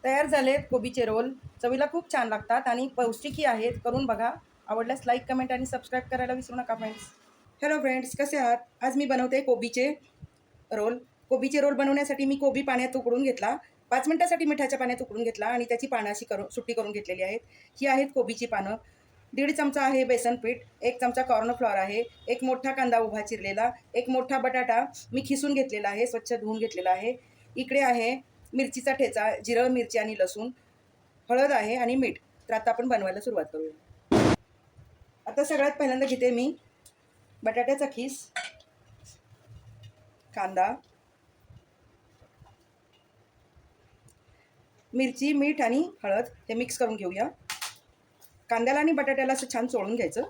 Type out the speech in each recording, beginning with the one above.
तयार झालेत कोबीचे रोल. चवीला खूप छान लागतात आणि पौष्टिकही आहेत. करून बघा. आवडल्यास लाईक, कमेंट आणि सबस्क्राईब करायला विसरू नका फ्रेंड्स. हॅलो फ्रेंड्स, कसे आहात? आज मी बनवते कोबीचे रोल. कोबीचे रोल बनवण्यासाठी मी कोबी पाण्यात उकळून घेतला. 5 मिनिटासाठी मिठाच्या पाण्यात उकळून घेतला आणि त्याची पानं अशी सुट्टी करून घेतलेली आहेत. ही आहेत कोबीची पानं. 1.5 चमचा आहे बेसन पीठ, 1 चमचा कॉर्नफ्लॉवर आहे, एक मोठा कांदा उभा चिरलेला, एक मोठा बटाटा मी खिसून घेतलेला आहे, स्वच्छ धुवून घेतलेला आहे. इकडे आहे मिरचीचा ठेचा, जिरं, मिरची आणि लसूण, हळद आहे आणि मीठ. तर आता आपण बनवायला सुरुवात करूया. आता सगळ्यात पहिल्यांदा घेते मी बटाट्याचा खीस, कांदा, मिरची, मीठ आणि हळद हे मिक्स करून घेऊया. कांद्याला आणि बटाट्याला असं छान चोळून घ्यायचं.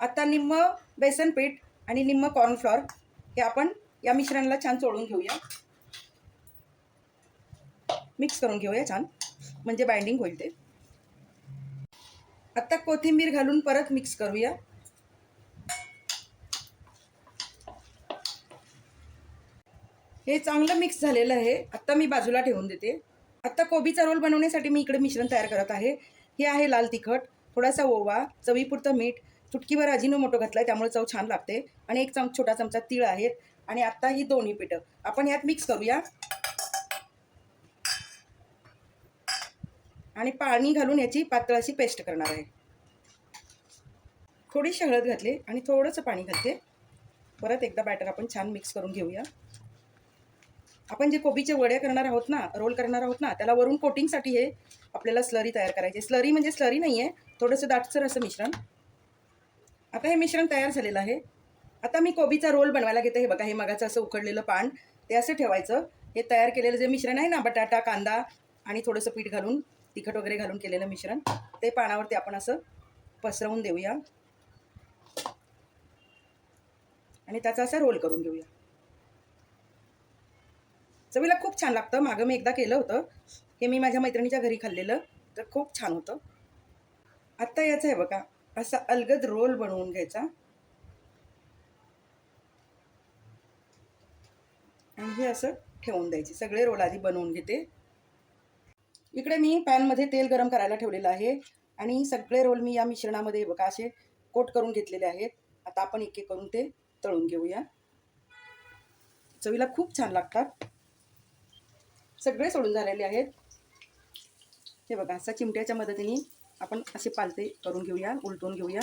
आता निम्म बेसन पीठ आणि निम्म कॉर्नफ्लॉवर हे आपण या मिश्रणाला छान चोळून घेऊया. मिक्स करून घेऊया छान, म्हणजे बाइंडिंग होईल ते. आता कोथिंबीर घालून परत मिक्स करूया. हे चांगलं मिक्स झालेलं आहे. आता मी बाजूला ठेवून देते. आता कोबीचा रोल बनवण्यासाठी मी इकडे मिश्रण तयार करत आहे. हे आहे लाल तिखट, थोडासा ओवा, चवीपुरतं मीठ, चुटकीभर अजिनोमोटो घातलाय त्यामुळे चव छान लागते, आणि एक छोटा चमचा तीळ आहेत. आणि आता ही दोन्ही पिठं आपण यात मिक्स करूया आणि पाणी घालून याची पातळ अशी पेस्ट करणार आहे. थोडीशी हळद घातली आणि थोडंसं पाणी घालते. परत एकदा बॅटर आपण छान मिक्स करून घेऊया. आपण जे कोबीचे वडे करणार आहोत ना, रोल करणार आहोत ना, त्याला वरून कोटिंगसाठी हे आपल्याला स्लरी तयार करायची. स्लरी म्हणजे स्लरी नाही आहे, थोडंसं दाटसर असं मिश्रण. आता हे मिश्रण तयार झालेलं आहे. आता मी कोबीचा रोल बनवायला घेते. हे बघा, हे मगाचं असं उकडलेलं पान ते असं ठेवायचं. हे तयार केलेलं जे मिश्रण आहे ना, बटाटा, कांदा आणि थोडंसं पीठ घालून, तिखट वगैरे घालून केलेलं मिश्रण, ते पानावरती आपण असं पसरवून देऊया आणि त्याचा असा रोल करून घेऊया. चवीला खूप छान लागतं. मागं मी एकदा केलं होतं, हे मी माझ्या मैत्रिणीच्या घरी खाल्लेलं, तर खूप छान होतं. आत्ता याचं आहे बघा, असा अलगद रोल बनवून घ्यायचा आणि हे असं ठेवून द्यायचे. सगळे रोल आधी बनवून घेते. इकडे मी पॅनमध्ये तेल गरम करायला ठेवलेलं आहे आणि सगळे रोल मी या मिश्रणामध्ये बघा असे कोट करून घेतलेले आहेत. आता आपण एक एक करून ते तळून घेऊया. चवीला खूप छान लागतात. सगळे सोडून झालेले आहेत. हे बघा, असा चिमट्याच्या मदतीने आपण असे पालते करून घेऊया, उलटून घेऊया.